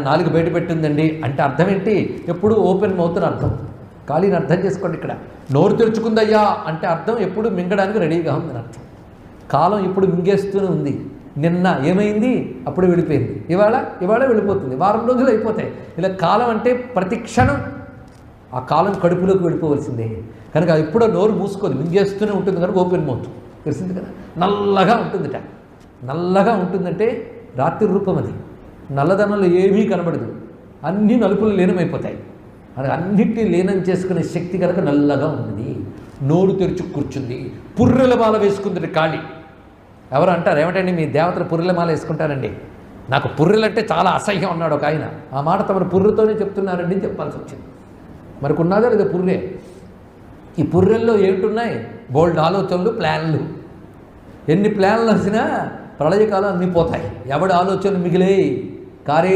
నాలుగు బయట పెట్టిందండి అంటే అర్థం ఏంటి? ఎప్పుడు ఓపెన్ మౌత్ అని అర్థం. ఖాళీని అర్థం చేసుకోండి. ఇక్కడ నోరు తెరుచుకుందయ్యా అంటే అర్థం ఎప్పుడు మింగడానికి రెడీగా ఉందని అర్థం. కాలం ఇప్పుడు మింగేస్తూనే ఉంది. నిన్న ఏమైంది? అప్పుడు వెళ్ళిపోయింది. ఇవాళ వెళ్ళిపోతుంది. వారం రోజులు అయిపోతాయి. ఇలా కాలం అంటే ప్రతి క్షణం ఆ కాలం కడుపులోకి వెళ్ళిపోవలసిందే. కనుక ఎప్పుడో నోరు మూసుకోదు, మింగేస్తూనే ఉంటుంది. కనుక ఓపెన్ మౌత్ తెలిసింది కదా. నల్లగా ఉంటుందిట. నల్లగా ఉంటుందంటే రాత్రి రూపం అది. నల్లదనంలో ఏమీ కనబడదు, అన్నీ నలుపులు లీనమైపోతాయి. అది అన్నిటినీ లీనం చేసుకునే శక్తి కనుక నల్లగా ఉంది. నోరు తెరుచు కూర్చుంది. పుర్రెల మాల వేసుకుంది కాళీ. ఎవరు అంటారు, ఏమిటండి మీ దేవతలు పుర్రెల మాల వేసుకుంటారండి? నాకు పుర్రెలంటే చాలా అసహ్యం అన్నాడు ఒక ఆయన. ఆ మాట తమను పుర్రెతోనే చెప్తున్నారండి అని చెప్పాల్సి వచ్చింది. మరికి ఉన్నదా లేదా పుర్రె? ఈ పుర్రెల్లో ఏమిటున్నాయి? బోల్డ్ ఆలోచనలు, ప్లాన్లు. ఎన్ని ప్లాన్లు వచ్చినా ప్రళయకాలం అన్నీ పోతాయి. ఎవడి ఆలోచనలు మిగిలే కారే